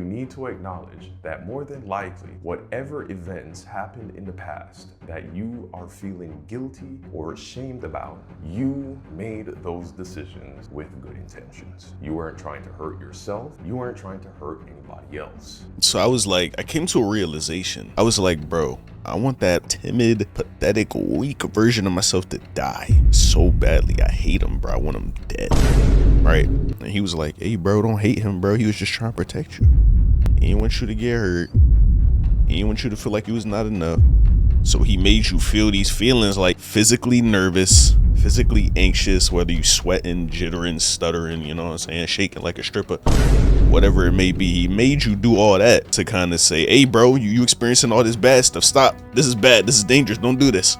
you need to acknowledge that more than likely, whatever events happened in the past that you are feeling guilty or ashamed about, you made those decisions with good intentions. You weren't trying to hurt yourself. You weren't trying to hurt anybody else. So I came to a realization. I was like, bro, I want that timid, pathetic, weak version of myself to die so badly. I hate him, bro. I want him dead. Right? And he was like, hey, bro, don't hate him, bro. He was just trying to protect you. He didn't want you to get hurt. He didn't want you to feel like he was not enough. So he made you feel these feelings like physically nervous, physically anxious, whether you sweating, jittering, stuttering, you know what I'm saying, shaking like a stripper, whatever it may be. He made you do all that to kind of say, hey, bro, you experiencing all this bad stuff. Stop. This is bad. This is dangerous. Don't do this.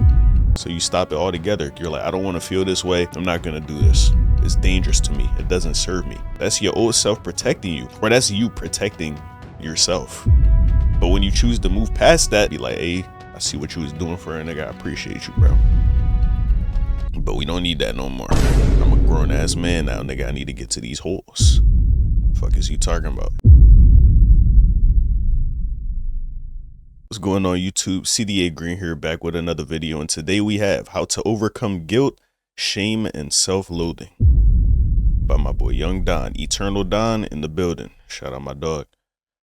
So you stop it altogether. You're like, I don't want to feel this way. I'm not going to do this. It's dangerous to me. It doesn't serve me. That's your old self protecting you, or that's you protecting yourself. But when you choose to move past that, be like, hey, I see what you was doing for a nigga. I appreciate you, bro. But we don't need that no more. I'm a grown ass man now, nigga. I need to get to these holes. Fuck is you talking about? What's going on, YouTube? CDA Green here, back with another video, and today we have how to overcome guilt, shame, and self-loathing by my boy Young Don, Eternal Don in the building. Shout out my dog.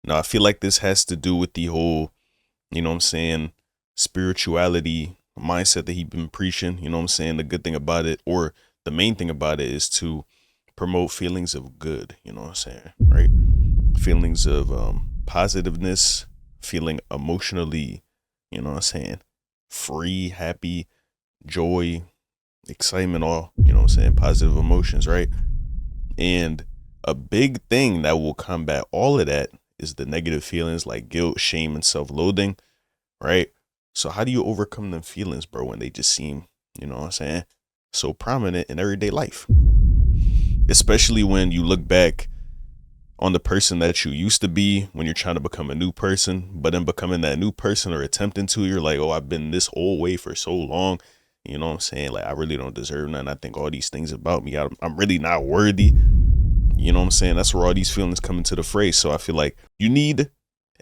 Now I feel like this has to do with the whole, you know what I'm saying, spirituality mindset that he's been preaching. You know what I'm saying? The good thing about it, or the main thing about it, is to promote feelings of good. You know what I'm saying, right? Feelings of positiveness, feeling emotionally, you know what I'm saying, free, happy, joy, excitement, all, you know what I'm saying, positive emotions, right? And a big thing that will combat all of that is the negative feelings like guilt, shame, and self-loathing, right? So how do you overcome them feelings, bro, when they just seem, you know what I'm saying, so prominent in everyday life? Especially when you look back on the person that you used to be when you're trying to become a new person, but then becoming that new person or attempting to, you're like, oh, I've been this old way for so long. You know what I'm saying? Like, I really don't deserve nothing. I think all these things about me, I'm really not worthy. You know what I'm saying? That's where all these feelings come into the fray. So I feel like you need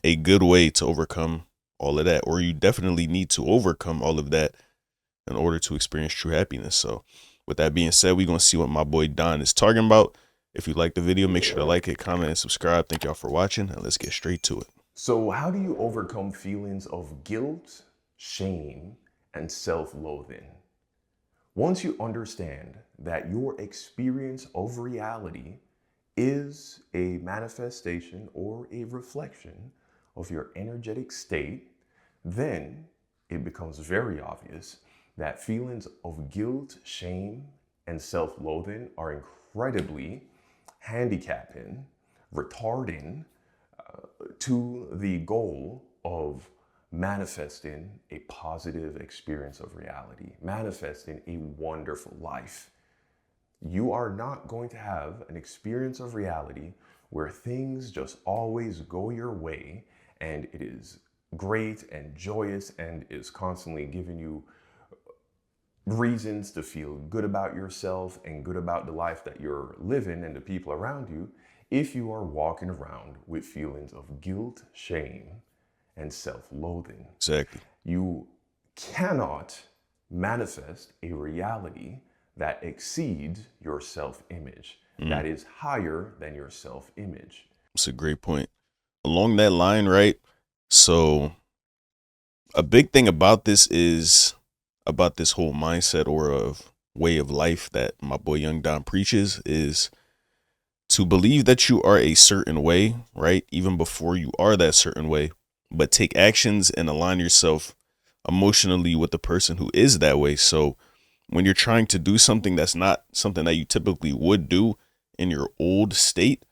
a good way to overcome all of that, or you definitely need to overcome all of that in order to experience true happiness. So with that being said, we're going to see what my boy Don is talking about. If you like the video, make sure to like it, comment, and subscribe. Thank y'all for watching, and let's get straight to it. So how do you overcome feelings of guilt, shame, and self-loathing? Once you understand that your experience of reality is a manifestation or a reflection of your energetic state, then it becomes very obvious that feelings of guilt, shame, and self-loathing are incredibly handicapping, retarding to the goal of manifesting a positive experience of reality, manifesting a wonderful life. You are not going to have an experience of reality where things just always go your way and it is great and joyous and is constantly giving you reasons to feel good about yourself and good about the life that you're living and the people around you, if you are walking around with feelings of guilt, shame, and self-loathing. Exactly. You cannot manifest a reality that exceeds your self-image, that is higher than your self-image. It's a great point. Along that line, right? So a big thing about this is about this whole mindset or of way of life that my boy Young Don preaches is to believe that you are a certain way, right? Even before you are that certain way, but take actions and align yourself emotionally with the person who is that way. So when you're trying to do something that's not something that you typically would do in your old state,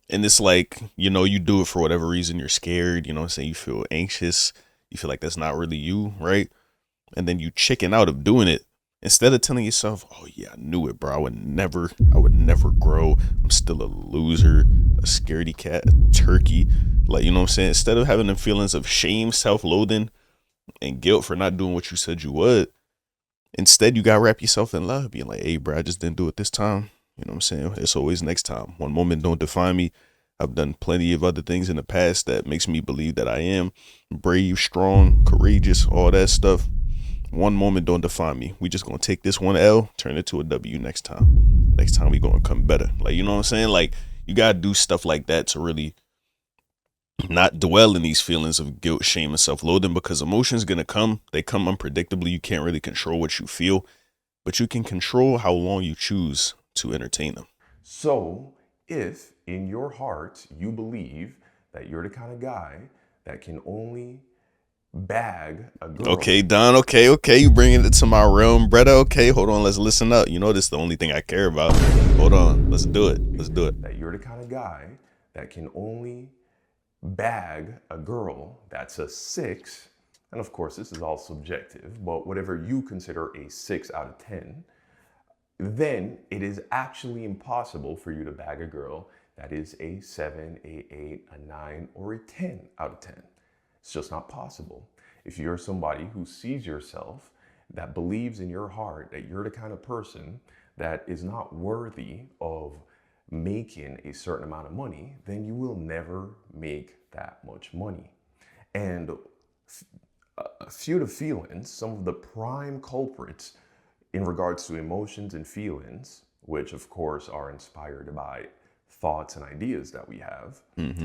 and it's like, you know, you do it for whatever reason, you're scared, you know what I'm saying, you feel anxious, you feel like that's not really you, right? And then you chicken out of doing it. Instead of telling yourself, oh yeah, I knew it, bro, I would never grow, I'm still a loser, a scaredy cat, a turkey, like, you know what I'm saying? Instead of having the feelings of shame, self-loathing, and guilt for not doing what you said you would, instead you gotta wrap yourself in love, being like, hey, bro, I just didn't do it this time. You know what I'm saying? It's always next time. One moment don't define me. I've done plenty of other things in the past that makes me believe that I am brave, strong, courageous, all that stuff. One moment don't define me. We just gonna take this one L, turn it to a W next time. Next time we gonna come better. Like, you know what I'm saying? Like, you gotta do stuff like that to really not dwell in these feelings of guilt, shame, and self-loathing, because emotions gonna come. They come unpredictably. You can't really control what you feel, but you can control how long you choose to entertain them. So, if in your heart you believe that you're the kind of guy that can only bag a girl. Okay, Don. Okay. You bringing it to my realm, brother. Okay, hold on. Let's listen up. You know, this is the only thing I care about. Hold on. Let's do it. That you're the kind of guy that can only bag a girl that's a 6. And of course, this is all subjective, but whatever you consider a 6 out of 10, then it is actually impossible for you to bag a girl that is a 7, a 8, a 9, or a 10 out of 10. It's just not possible. If you're somebody who sees yourself, that believes in your heart that you're the kind of person that is not worthy of making a certain amount of money, then you will never make that much money. And a few of the feelings, some of the prime culprits in regards to emotions and feelings, which of course are inspired by thoughts and ideas that we have,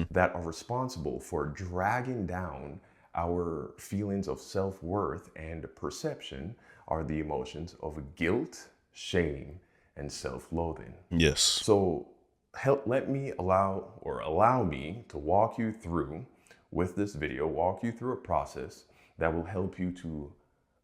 that are responsible for dragging down our feelings of self-worth and perception, are the emotions of guilt, shame, and self-loathing. Yes. So allow me to walk you through, with this video, walk you through a process that will help you to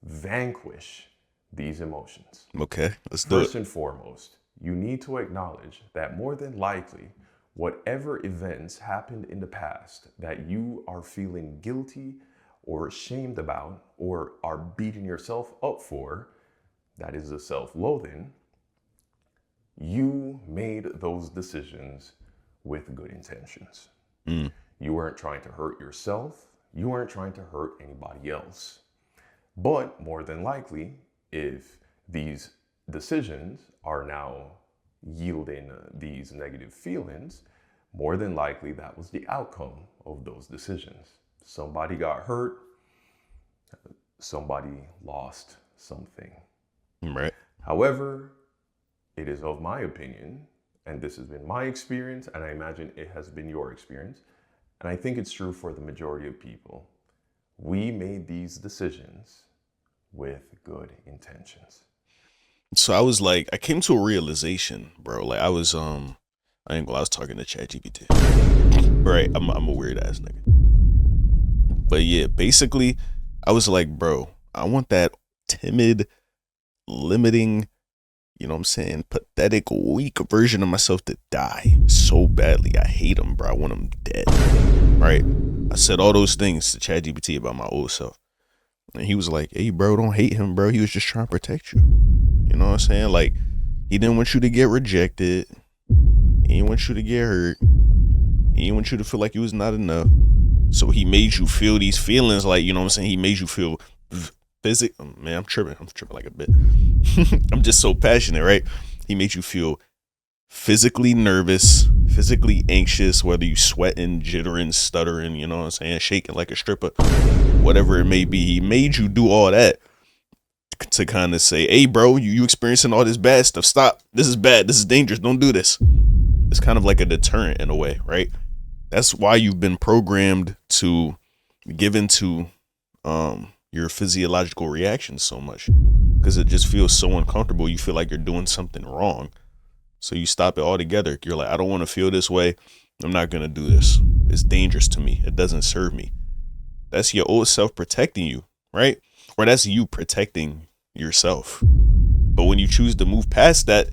vanquish these emotions. Okay, let's do it. First and foremost, you need to acknowledge that more than likely, whatever events happened in the past that you are feeling guilty or ashamed about or are beating yourself up for, that is a self-loathing, you made those decisions with good intentions. You weren't trying to hurt yourself. You weren't trying to hurt anybody else. But more than likely, if these decisions are now yielding these negative feelings, more than likely that was the outcome of those decisions. Somebody got hurt, somebody lost something. Right. However, it is of my opinion, and this has been my experience, and I imagine it has been your experience, and I think it's true for the majority of people, we made these decisions with good intentions. So I came to a realization, bro. Like I was talking to ChatGPT. Right, I'm a weird ass nigga. But yeah, basically, I was like, bro, I want that timid, limiting, you know what I'm saying, pathetic, weak version of myself to die so badly. I hate him, bro. I want him dead. Right? I said all those things to ChatGPT about my old self. And he was like, hey, bro, don't hate him, bro. He was just trying to protect you. You know what I'm saying? Like, he didn't want you to get rejected. He didn't want you to get hurt. He didn't want you to feel like you was not enough. So he made you feel these feelings, like, you know what I'm saying? He made you feel man, I'm tripping like a bit. I'm just so passionate, right? He made you feel physically nervous, physically anxious, whether you sweating, jittering, stuttering, you know what I'm saying, shaking like a stripper, whatever it may be. He made you do all that to kind of say, hey, bro, you experiencing all this bad stuff. Stop. This is bad. This is dangerous. Don't do this. It's kind of like a deterrent in a way, right? That's why you've been programmed to give into your physiological reactions so much, because it just feels so uncomfortable. You feel like you're doing something wrong. So you stop it altogether. You're like, I don't want to feel this way. I'm not going to do this. It's dangerous to me. It doesn't serve me. That's your old self protecting you, right? Or that's you protecting yourself. But when you choose to move past that,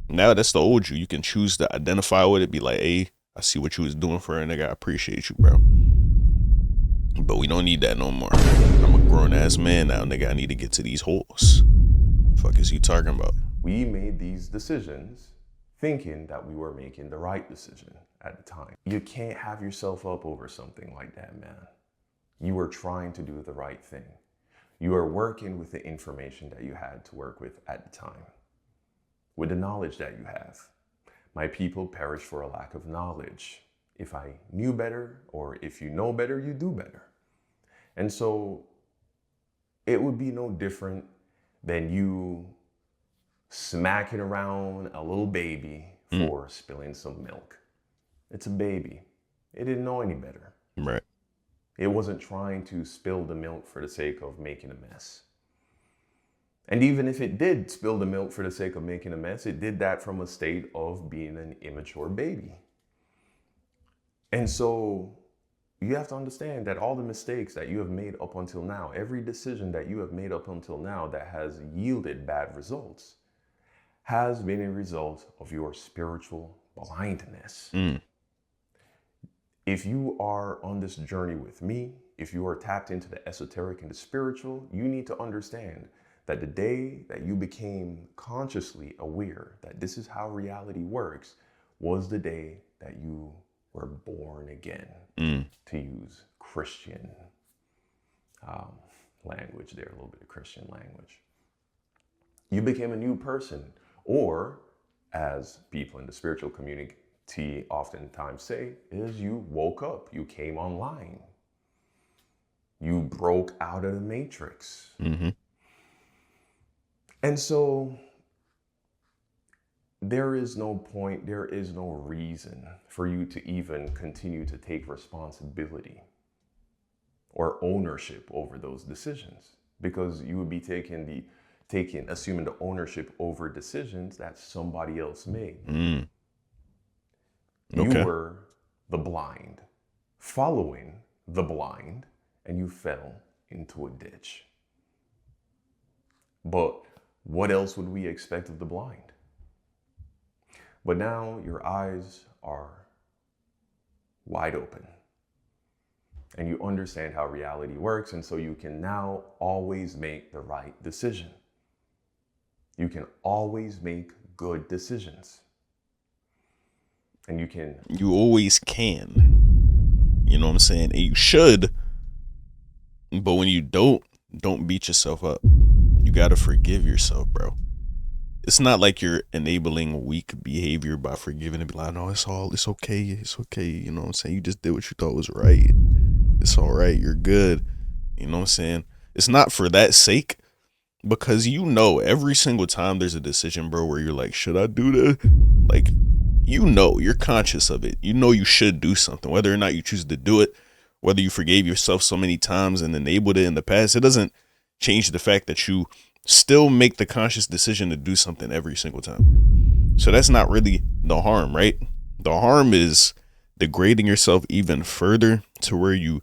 now that's the old you. You can choose to identify with it, be like, hey, I see what you was doing for a nigga. I appreciate you, bro. But we don't need that no more. I'm a grown ass man now, nigga. I need to get to these holes. Fuck is you talking about? We made these decisions thinking that we were making the right decision at the time. You can't have yourself up over something like that, man. You were trying to do the right thing. You are working with the information that you had to work with at the time, with the knowledge that you have. My people perish for a lack of knowledge. if I knew better, or if you know better, you do better. And so it would be no different than you smacking around a little baby for spilling some milk. It's a baby. It didn't know any better. Right. It wasn't trying to spill the milk for the sake of making a mess. And even if it did spill the milk for the sake of making a mess, it did that from a state of being an immature baby. And so you have to understand that all the mistakes that you have made up until now, every decision that you have made up until now that has yielded bad results, has been a result of your spiritual blindness. If you are on this journey with me, if you are tapped into the esoteric and the spiritual, you need to understand that the day that you became consciously aware that this is how reality works was the day that you were born again, to use Christian language there, a little bit of Christian language. You became a new person, or as people in the spiritual community oftentimes say, is you woke up, you came online. You broke out of the matrix. And so there is no point, there is no reason for you to even continue to take responsibility or ownership over those decisions, because you would be assuming the ownership over decisions that somebody else made. You were the blind, following the blind, and you fell into a ditch. But what else would we expect of the blind? But now your eyes are wide open and you understand how reality works, and so you can now always make the right decision. You can always make good decisions. And you always can. You know what I'm saying? And you should. But when you don't beat yourself up. You gotta forgive yourself, bro. It's not like you're enabling weak behavior by forgiving and be like, no, it's okay. You know what I'm saying? You just did what you thought was right. It's all right. You're good. You know what I'm saying? It's not for that sake, because you know every single time there's a decision, bro, where you're like, should I do this? Like, you know, you're conscious of it. You know you should do something, whether or not you choose to do it, whether you forgave yourself so many times and enabled it in the past. It doesn't change the fact that you still make the conscious decision to do something every single time. So that's not really the harm, right? The harm is degrading yourself even further to where you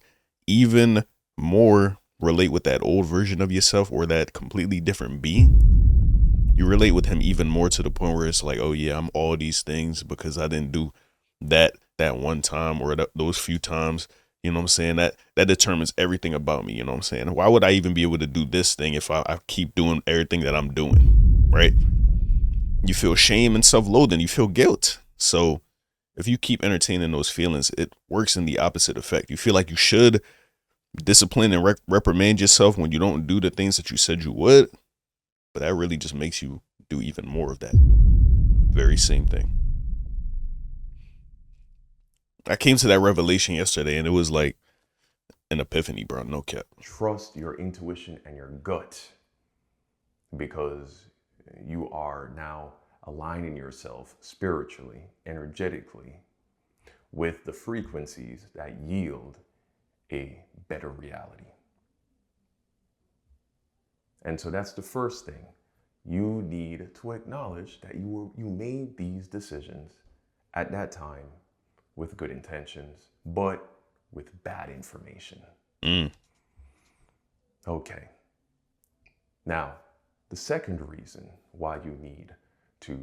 even more relate with that old version of yourself, or that completely different being. You relate with him even more to the point where it's like, oh yeah, I'm all these things because I didn't do that one time, or those few times. You know what I'm saying? That determines everything about me. You know what I'm saying? Why would I even be able to do this thing if I keep doing everything that I'm doing? Right? You feel shame and self-loathing. You feel guilt. So if you keep entertaining those feelings, it works in the opposite effect. You feel like you should discipline and reprimand yourself when you don't do the things that you said you would. But that really just makes you do even more of that very same thing. I came to that revelation yesterday, and it was like an epiphany, bro. No cap. Trust your intuition and your gut, because you are now aligning yourself spiritually, energetically, with the frequencies that yield a better reality. And so that's the first thing. You need to acknowledge that you made these decisions at that time with good intentions, but with bad information. Okay. Now, the second reason why you need to,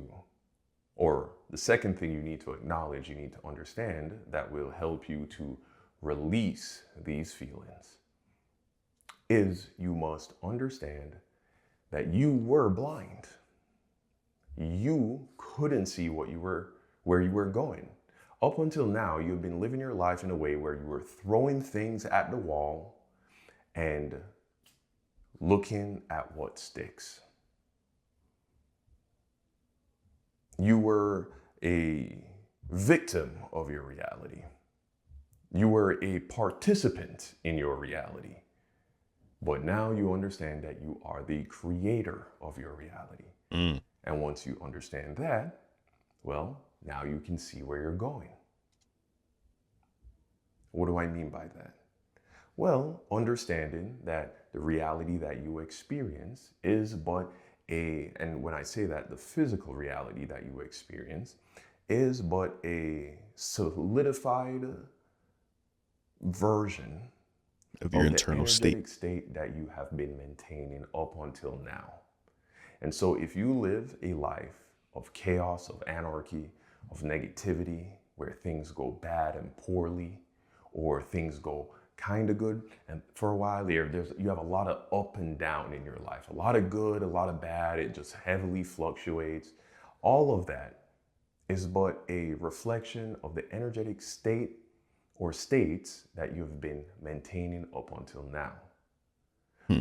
or the second thing you need to acknowledge, you need to understand, that will help you to release these feelings, is you must understand that you were blind. You couldn't see where you were going. Up until now, you've been living your life in a way where you were throwing things at the wall and looking at what sticks. You were a victim of your reality. You were a participant in your reality. But now you understand that you are the creator of your reality. Mm. And once you understand that, well, now you can see where you're going. What do I mean by that? Well, understanding that the reality that you experience is but and when I say that, the physical reality that you experience is but a solidified version Of your of the internal state. energetic state that you have been maintaining up until now. And so if you live a life of chaos, of anarchy, of negativity, where things go bad and poorly, or things go kind of good, and for a while you have a lot of up and down in your life, a lot of good, a lot of bad, it just heavily fluctuates. All of that is but a reflection of the energetic state or states that you've been maintaining up until now.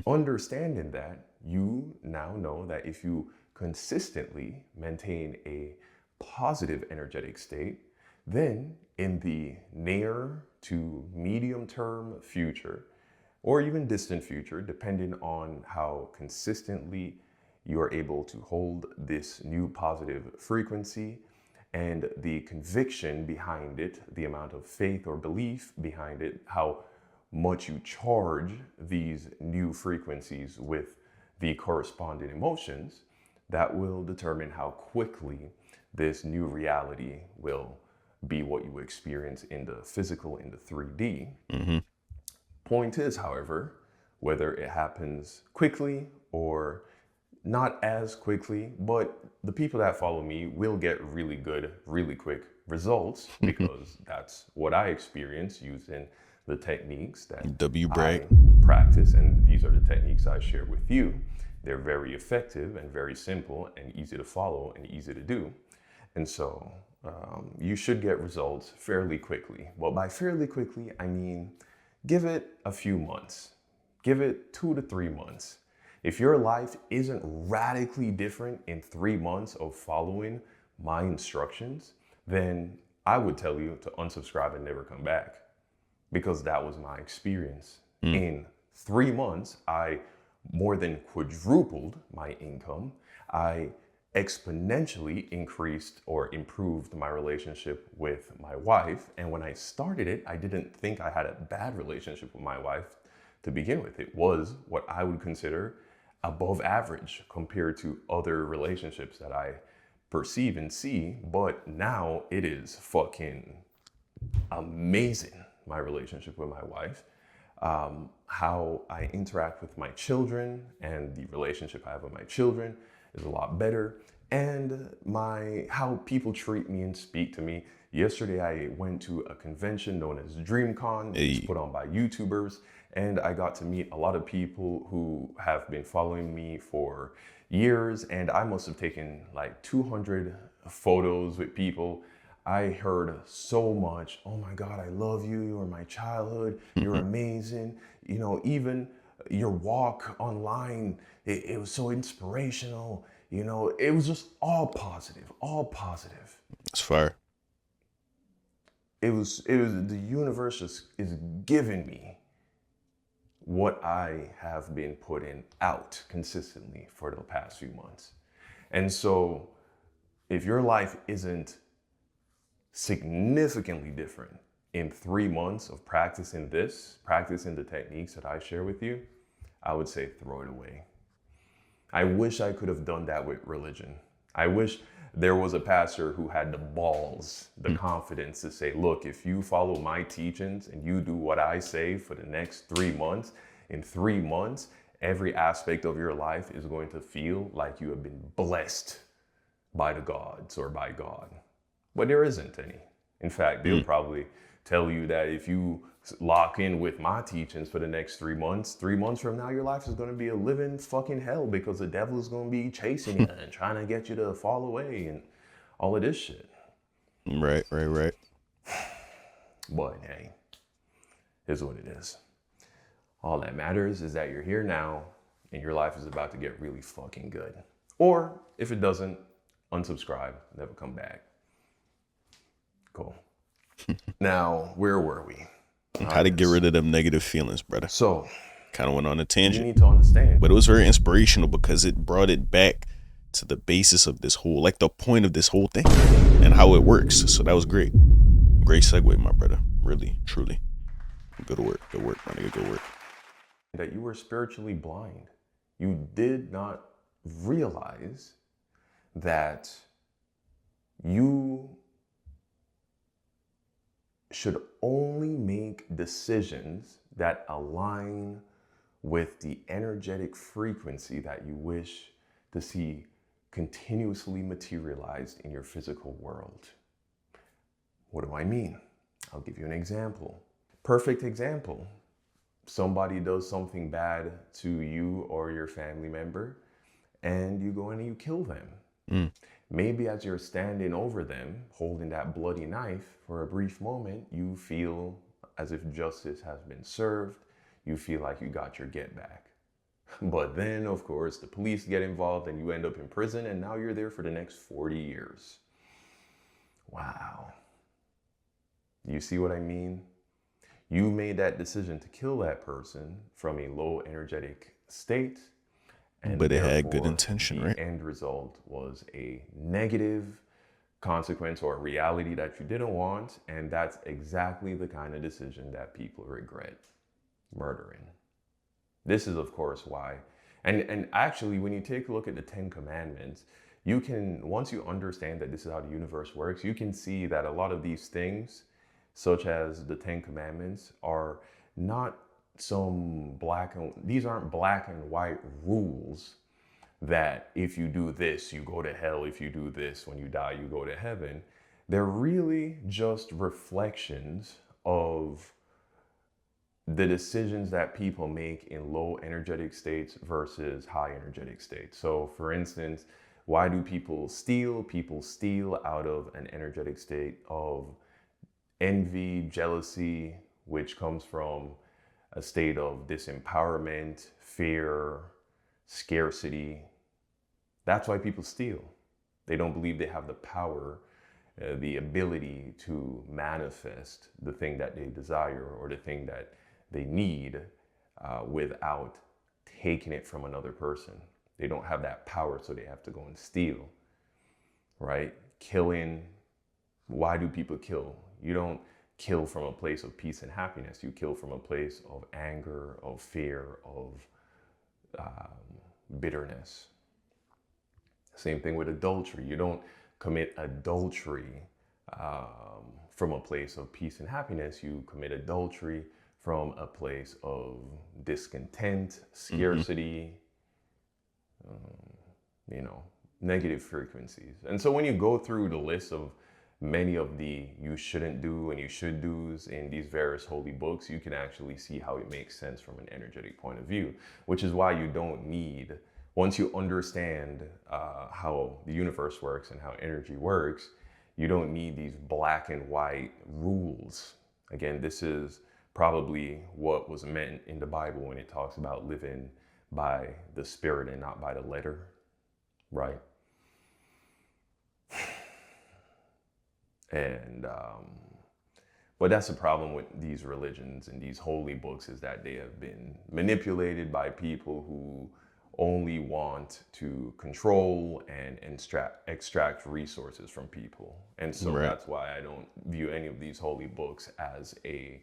Understanding that, you now know that if you consistently maintain a positive energetic state, then in the near to medium term future, or even distant future, depending on how consistently you are able to hold this new positive frequency and the conviction behind it, the amount of faith or belief behind it, how much you charge these new frequencies with the corresponding emotions, that will determine how quickly this new reality will be what you experience in the physical, in the 3D. Mm-hmm. Point is, however, whether it happens quickly or not as quickly, but the people that follow me will get really good, really quick results because that's what I experience using the techniques that W I brag. practice, and these are the techniques I share with you. They're very effective and very simple and easy to follow and easy to do. And so you should get results fairly quickly. Well, by fairly quickly, I mean, give it a few months. Give it 2 to 3 months. If your life isn't radically different in 3 months of following my instructions, then I would tell you to unsubscribe and never come back, because that was my experience. In 3 months, I more than quadrupled my income. I exponentially increased or improved my relationship with my wife. And when I started it, I didn't think I had a bad relationship with my wife to begin with. It was what I would consider above average compared to other relationships that I perceive and see. But now it is fucking amazing, my relationship with my wife. How I interact with my children and the relationship I have with my children is a lot better. And how people treat me and speak to me. Yesterday, I went to a convention known as DreamCon. It's put on by YouTubers. And I got to meet a lot of people who have been following me for years. And I must have taken like 200 photos with people. I heard so much, oh my God, I love you. You are my childhood. You're amazing. You know, even your walk online, it was so inspirational. You know, it was just all positive, all positive. It's fire. It was the universe just is giving me what I have been putting out consistently for the past few months. And so if your life isn't significantly different in 3 months of practicing the techniques that I share with you, I would say throw it away. I wish I could have done that with religion. I wish there was a pastor who had the balls, the confidence to say, look, if you follow my teachings and you do what I say for the next 3 months, in 3 months, every aspect of your life is going to feel like you have been blessed by the gods or by God. But there isn't any. In fact, they'll probably tell you that if you lock in with my teachings for the next 3 months, 3 months from now, your life is going to be a living fucking hell because the devil is going to be chasing you and trying to get you to fall away and all of this shit. Right. But hey, here's what it is. All that matters is that you're here now and your life is about to get really fucking good. Or if it doesn't, unsubscribe, never come back. Cool. Now, where were we? How to get rid of them negative feelings, brother. So Kind of went on a you tangent, need to understand. but it was very inspirational because it brought it back to the basis of this whole, like the point of this whole thing and how it works. So that was great. Great segue, my brother. Really, truly. Good work, my nigga, good work. That you were spiritually blind. You did not realize that you should only make decisions that align with the energetic frequency that you wish to see continuously materialized in your physical world. What do I mean? I'll give you an example. Perfect example. Somebody does something bad to you or your family member, and you go in and you kill them. Maybe as you're standing over them, holding that bloody knife, for a brief moment, you feel as if justice has been served. You feel like you got your get back. But then, of course, the police get involved and you end up in prison, and now you're there for the next 40 years. Wow. You see what I mean? You made that decision to kill that person from a low energetic state. And but it had good intention, the right? end result was a negative consequence or a reality that you didn't want. And that's exactly the kind of decision that people regret: murdering. This is, of course, why. And actually, when you take a look at the 10 Commandments, you can, once you understand that this is how the universe works, you can see that a lot of these things, such as the 10 Commandments, are not these aren't black and white rules that if you do this, you go to hell. If you do this, when you die, you go to heaven. They're really just reflections of the decisions that people make in low energetic states versus high energetic states. So for instance, why do people steal? People steal out of an energetic state of envy, jealousy, which comes from a state of disempowerment, fear, scarcity. That's why people steal. They don't believe they have the power, the ability to manifest the thing that they desire or the thing that they need without taking it from another person. They don't have that power, so they have to go and steal, right? Killing. Why do people kill? You don't kill from a place of peace and happiness. You kill from a place of anger, of fear, of bitterness. Same thing with adultery. You don't commit adultery from a place of peace and happiness. You commit adultery from a place of discontent, scarcity, negative frequencies. And so when you go through the list of many of the you shouldn't do and you should do's in these various holy books, you can actually see how it makes sense from an energetic point of view, which is why you don't need, once you understand how the universe works and how energy works, you don't need these black and white rules. Again, this is probably what was meant in the Bible when it talks about living by the spirit and not by the letter, right? And but that's the problem with these religions and these holy books, is that they have been manipulated by people who only want to control and extract resources from people. And so that's why I don't view any of these holy books as a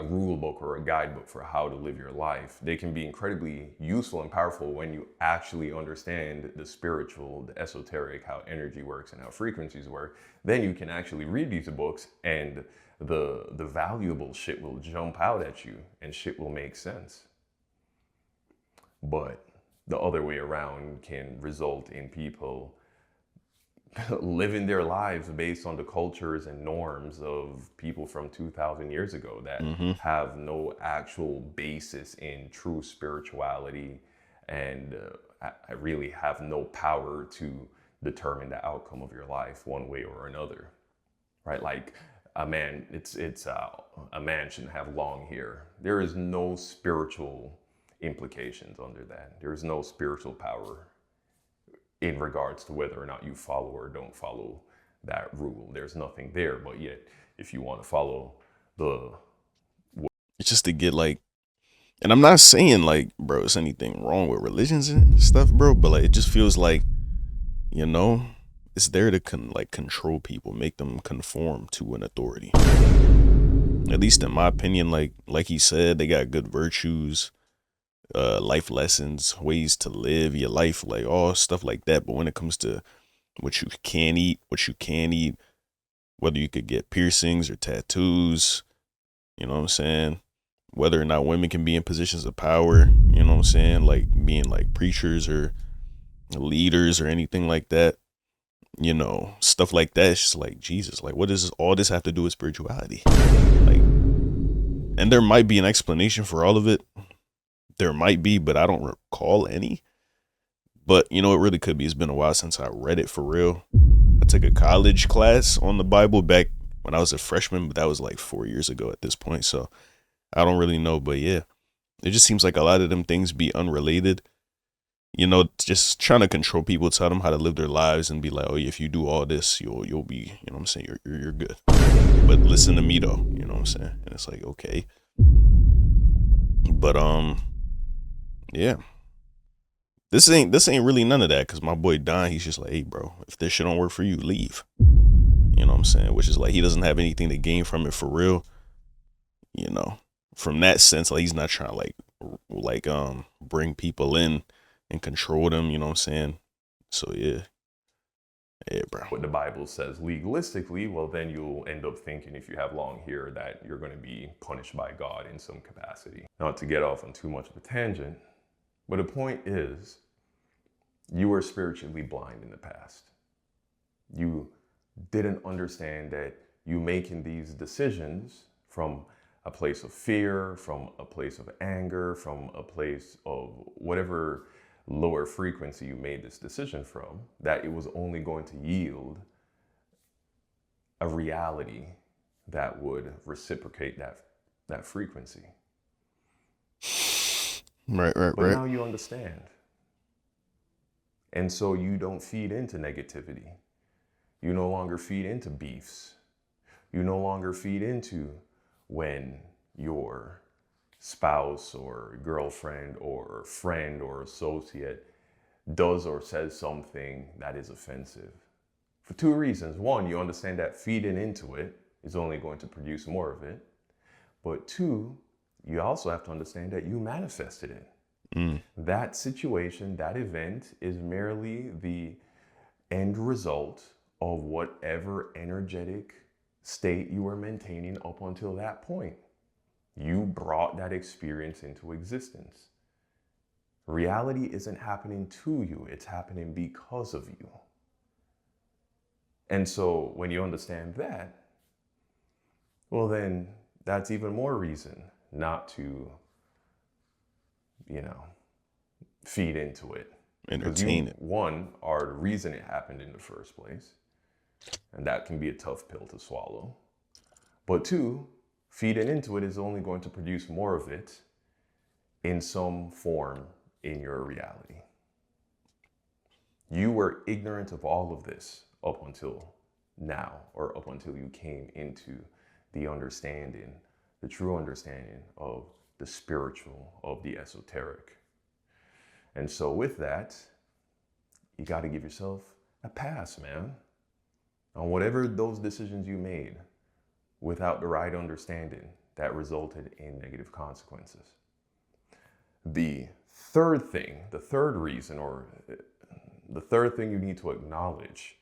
rule book or a guidebook for how to live your life. They can be incredibly useful and powerful when you actually understand the spiritual, the esoteric, how energy works and how frequencies work. Then you can actually read these books and the valuable shit will jump out at you and shit will make sense. But the other way around can result in people living their lives based on the cultures and norms of people from 2,000 years ago that have no actual basis in true spirituality and I really have no power to determine the outcome of your life one way or another, right? Like a man, a man shouldn't have long hair. There is no spiritual implications under that. There is no spiritual power in regards to whether or not you follow or don't follow that rule. There's nothing there, but yet if you want to follow the It's just to get like, and I'm not saying like, bro, it's anything wrong with religions and stuff, bro, but like it just feels like, you know, it's there to control people, make them conform to an authority. At least in my opinion, like he said, they got good virtues, life lessons, ways to live your life, like all stuff like that. But when it comes to what you can eat, what you can't eat, whether you could get piercings or tattoos, you know what I'm saying? Whether or not women can be in positions of power, you know what I'm saying? Like being like preachers or leaders or anything like that, you know, stuff like that. It's just like, Jesus, like what does all this have to do with spirituality? Like, and there might be an explanation for all of it. There might be, but I don't recall any. But you know, it really could be. It's been a while since I read it for real. I took a college class on the Bible back when I was a freshman, but that was like 4 years ago at this point. So I don't really know, but yeah, it just seems like a lot of them things be unrelated. You know, just trying to control people, tell them how to live their lives, and be like, oh, if you do all this, you'll be, you know what I'm saying, you're good. But listen to me though, you know what I'm saying? And it's like, okay, but yeah, this ain't really none of that, because my boy Don, he's just like, hey, bro, if this shit don't work for you, leave. You know what I'm saying? Which is like, he doesn't have anything to gain from it for real. You know, from that sense, like he's not trying to bring people in and control them, you know what I'm saying? So yeah, bro. what the Bible says legalistically, well, then you'll end up thinking, if you have long hair, that you're going to be punished by God in some capacity. Not to get off on too much of a tangent, but the point is, you were spiritually blind in the past. You didn't understand that you making these decisions from a place of fear, from a place of anger, from a place of whatever lower frequency you made this decision from, that it was only going to yield a reality that would reciprocate that frequency. Right. But now you understand. And so you don't feed into negativity. You no longer feed into beefs. You no longer feed into when your spouse or girlfriend or friend or associate does or says something that is offensive. For two reasons. One, you understand that feeding into it is only going to produce more of it. But two, you also have to understand that you manifested it. That situation, that event is merely the end result of whatever energetic state you were maintaining up until that point. You brought that experience into existence. Reality isn't happening to you, it's happening because of you. And so when you understand that, well, then that's even more reason not to, feed into it. Entertain it. One, are the reason it happened in the first place. And that can be a tough pill to swallow. But two, feeding into it is only going to produce more of it in some form in your reality. You were ignorant of all of this up until now, or up until you came into the understanding, the true understanding of the spiritual, of the esoteric. And so with that, you got to give yourself a pass, man, on whatever those decisions you made without the right understanding that resulted in negative consequences. The third thing, the third reason, or the third thing you need to acknowledge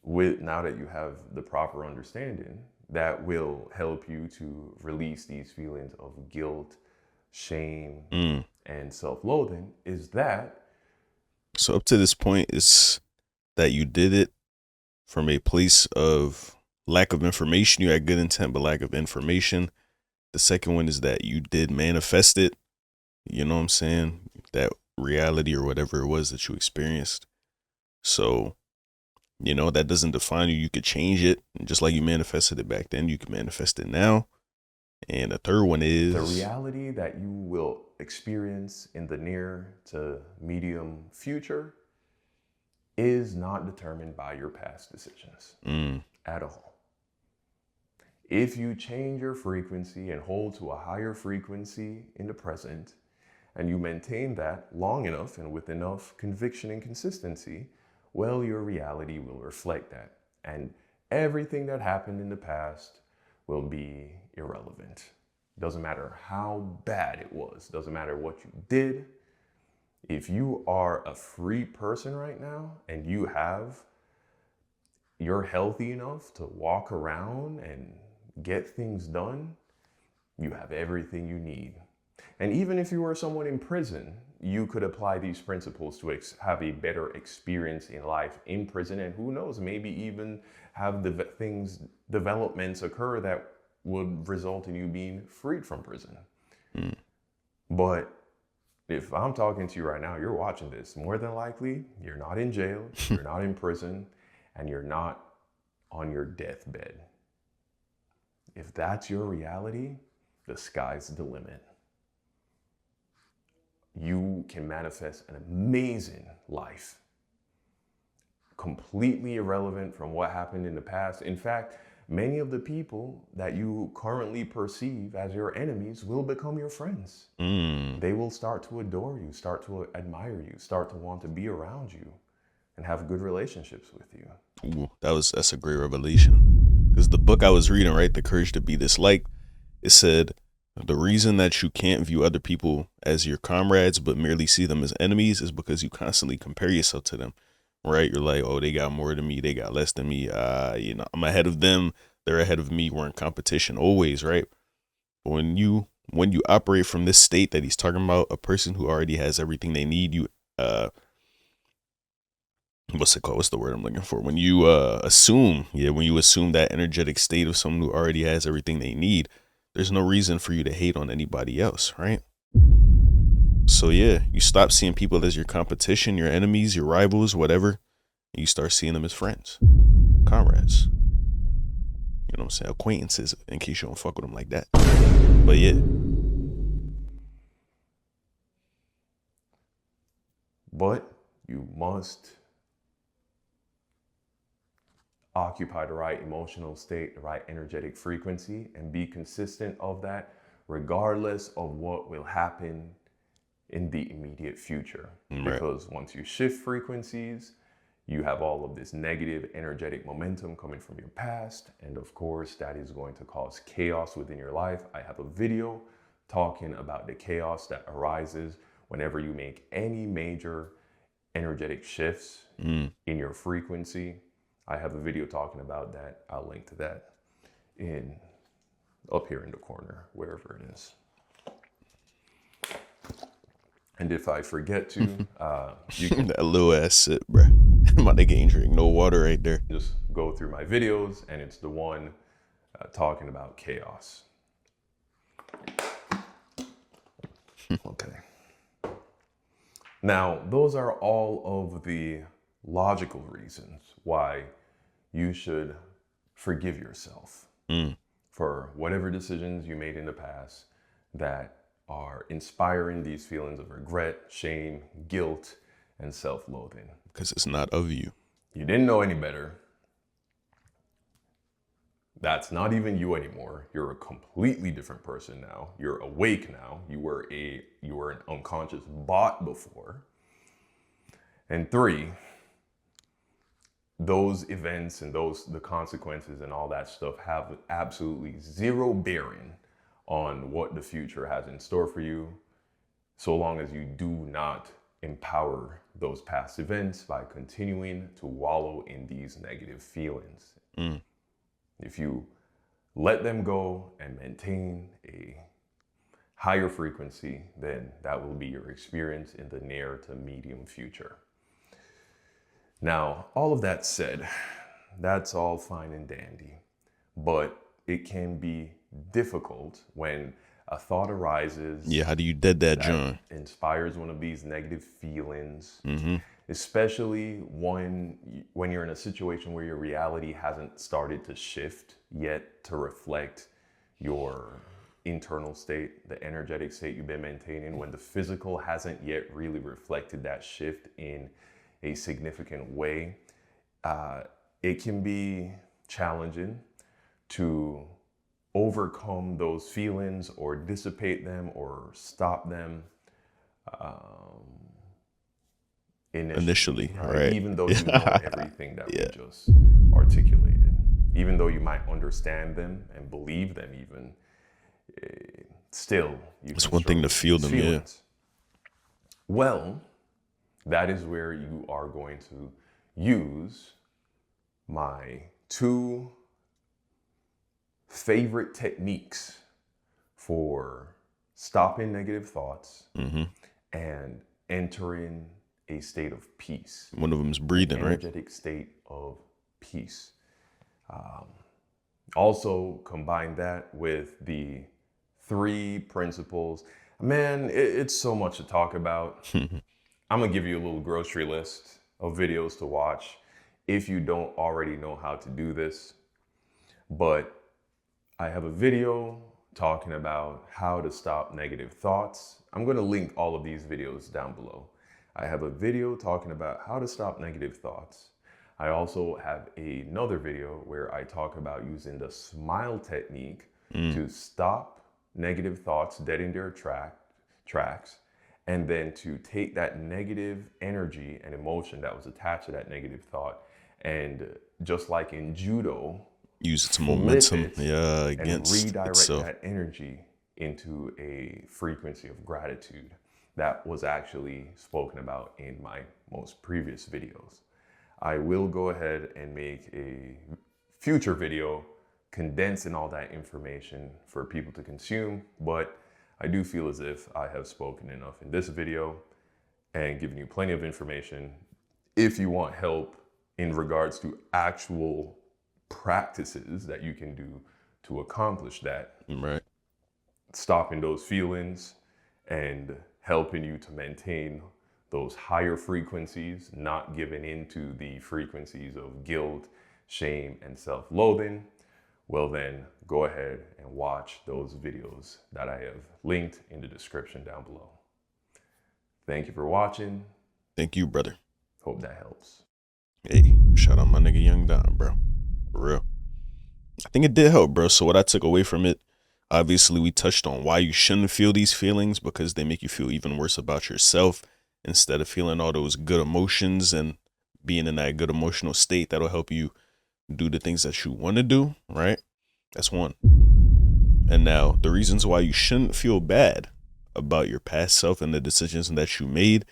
now that you have the proper understanding that will help you to release these feelings of guilt, shame, and self-loathing is that. So up to this point, it's that you did it from a place of lack of information. You had good intent, but lack of information. The second one is that you did manifest it. You know what I'm saying? That reality or whatever it was that you experienced. So, that doesn't define you. You could change it. And just like you manifested it back then, you can manifest it now. And the third one is the reality that you will experience in the near to medium future is not determined by your past decisions at all. If you change your frequency and hold to a higher frequency in the present, and you maintain that long enough and with enough conviction and consistency, well, your reality will reflect that. And everything that happened in the past will be irrelevant. Doesn't matter how bad it was, doesn't matter what you did. If you are a free person right now and you're healthy enough to walk around and get things done, you have everything you need. And even if you were someone in prison, you could apply these principles to have a better experience in life in prison. And who knows, maybe even have developments occur that would result in you being freed from prison. But if I'm talking to you right now, you're watching this, more than likely, you're not in jail, you're not in prison, and you're not on your deathbed. If that's your reality, the sky's the limit. You can manifest an amazing life, completely irrelevant from what happened in the past. In fact, many of the people that you currently perceive as your enemies will become your friends. They will start to adore you, start to admire you, start to want to be around you and have good relationships with you. Ooh, that's a great revelation. Because the book I was reading, right, The Courage to Be Disliked, it said, the reason that you can't view other people as your comrades, but merely see them as enemies is because you constantly compare yourself to them, right? You're like, oh, they got more than me. They got less than me. I'm ahead of them. They're ahead of me. We're in competition always, right? But when you operate from this state that he's talking about, a person who already has everything they need, what's it called? What's the word I'm looking for? When you assume that energetic state of someone who already has everything they need, there's no reason for you to hate on anybody else, right? So yeah, you stop seeing people as your competition, your enemies, your rivals, whatever, and you start seeing them as friends, comrades. You know what I'm saying? Acquaintances, in case you don't fuck with them like that. But yeah. But you must occupy the right emotional state, the right energetic frequency, and be consistent of that regardless of what will happen in the immediate future. Right. Because once you shift frequencies, you have all of this negative energetic momentum coming from your past. And of course, that is going to cause chaos within your life. I have a video talking about the chaos that arises whenever you make any major energetic shifts in your frequency. I have a video talking about that. I'll link to that up here in the corner, wherever it is. And if I forget to, you can that little ass sip, bro. I'm about to get drink no water right there. just go through my videos, and it's the one talking about chaos. Okay. Now, those are all of the logical reasons why you should forgive yourself for whatever decisions you made in the past that are inspiring these feelings of regret, shame, guilt, and self-loathing. Because it's not of you. You didn't know any better. That's not even you anymore. You're a completely different person now. You're awake now. You were an unconscious bot before. And 3, those events and the consequences and all that stuff have absolutely zero bearing on what the future has in store for you, so long as you do not empower those past events by continuing to wallow in these negative feelings. If you let them go and maintain a higher frequency, then that will be your experience in the near to medium future. Now, all of that said, that's all fine and dandy, but it can be difficult when a thought arises. Yeah, how do you dead that, John? Inspires one of these negative feelings, especially when you're in a situation where your reality hasn't started to shift yet to reflect your internal state, the energetic state you've been maintaining, when the physical hasn't yet really reflected that shift in a significant way, it can be challenging to overcome those feelings or dissipate them or stop them Initially, right? right? Even though you know everything that we Yeah. just articulated, even though you might understand them and believe them, even still, you It's can one thing struggle to with feel these them, yeah. feelings. Well, that is where you are going to use my two favorite techniques for stopping negative thoughts and entering a state of peace, One of them's breathing, right? energetic state of peace. Also combine that with the 3 principles. Man, it's so much to talk about. I'm gonna give you a little grocery list of videos to watch if you don't already know how to do this. But I have a video talking about how to stop negative thoughts. I'm gonna link all of these videos down below. I have a video talking about how to stop negative thoughts. I also have another video where I talk about using the smile technique to stop negative thoughts dead in their tracks, and then to take that negative energy and emotion that was attached to that negative thought, and just like in judo, Use its flip momentum, it yeah, and against redirect itself. that energy into a frequency of gratitude. That was actually spoken about in my most previous videos. I will go ahead and make a future video condensing all that information for people to consume, but I do feel as if I have spoken enough in this video and given you plenty of information. If you want help in regards to actual practices that you can do to accomplish that, Right. stopping those feelings and helping you to maintain those higher frequencies, not giving into the frequencies of guilt, shame, and self-loathing, well then go ahead and watch those videos that I have linked in the description down below. Thank you for watching. Thank you, brother. Hope that helps. Hey, shout out my nigga Young Don, bro. For real. I think it did help, bro. So what I took away from it, obviously we touched on why you shouldn't feel these feelings, because they make you feel even worse about yourself, instead of feeling all those good emotions and being in that good emotional state that'll help you do the things that you want to do, right? That's one. And now the reasons why you shouldn't feel bad about your past self and the decisions that you made.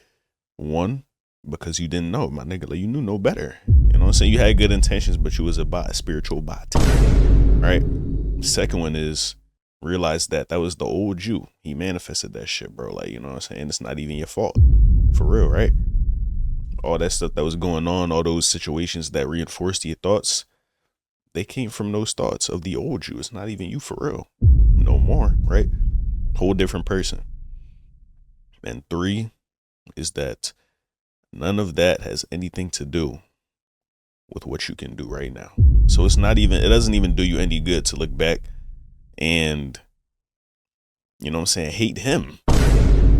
One, because you didn't know, my nigga. Like, you knew no better. You know what I'm saying? You had good intentions, but you was a bot, spiritual bot, right? Second one is realize that was the old you. He manifested that shit, bro. Like, you know what I'm saying? It's not even your fault. For real, right? All that stuff that was going on, all those situations that reinforced your thoughts, they came from those thoughts of the old you. It's not even you for real. No more, right? Whole different person. And 3 is that none of that has anything to do with what you can do right now. So it doesn't even do you any good to look back and, you know what I'm saying, hate him.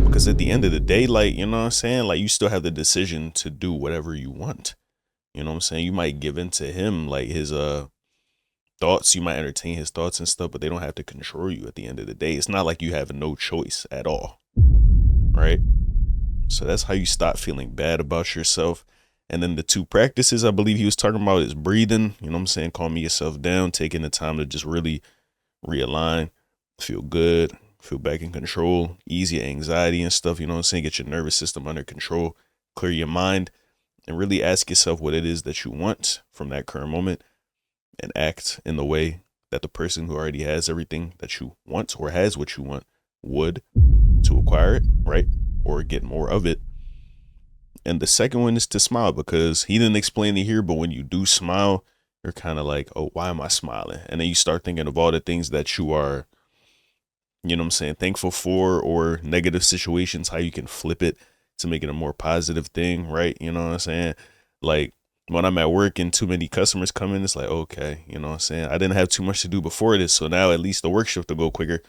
Because at the end of the day, like, you know what I'm saying, like, you still have the decision to do whatever you want. You know what I'm saying? You might give in to him, like, his thoughts. You might entertain his thoughts and stuff, but they don't have to control you at the end of the day. It's not like you have no choice at all, right? So that's how you stop feeling bad about yourself. And then the 2 practices I believe he was talking about is breathing, you know what I'm saying, calming yourself down, taking the time to just really realign, feel good, feel back in control, ease your anxiety and stuff, you know what I'm saying, get your nervous system under control, clear your mind, and really ask yourself what it is that you want from that current moment, and act in the way that the person who already has everything that you want or has what you want would, to acquire it, right? Or get more of it. And the second one is to smile, because he didn't explain it here, but when you do smile, you're kind of like, oh, why am I smiling? And then you start thinking of all the things that you are, you know what I'm saying, thankful for, or negative situations, how you can flip it to make it a more positive thing, right? You know what I'm saying? Like, when I'm at work and too many customers come in, it's like, okay, you know what I'm saying, I didn't have too much to do before this, so now at least the work shift will go quicker.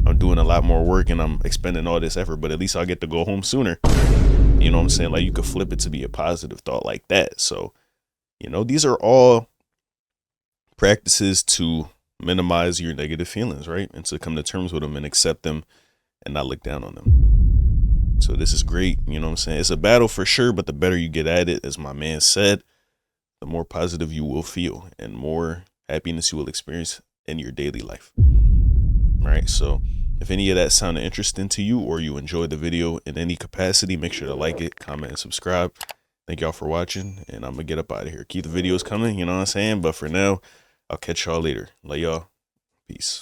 I'm doing a lot more work and I'm expending all this effort, but at least I'll get to go home sooner. You know what I'm saying? Like, you could flip it to be a positive thought like that. So, these are all practices to minimize your negative feelings, right? And to come to terms with them and accept them and not look down on them. So this is great. You know what I'm saying? It's a battle for sure, but the better you get at it, as my man said, the more positive you will feel and more happiness you will experience in your daily life. All right. So if any of that sounded interesting to you or you enjoyed the video in any capacity, make sure to like it, comment, and subscribe. Thank y'all for watching, and I'm going to get up out of here. Keep the videos coming, you know what I'm saying? But for now, I'll catch y'all later. Love y'all. Peace.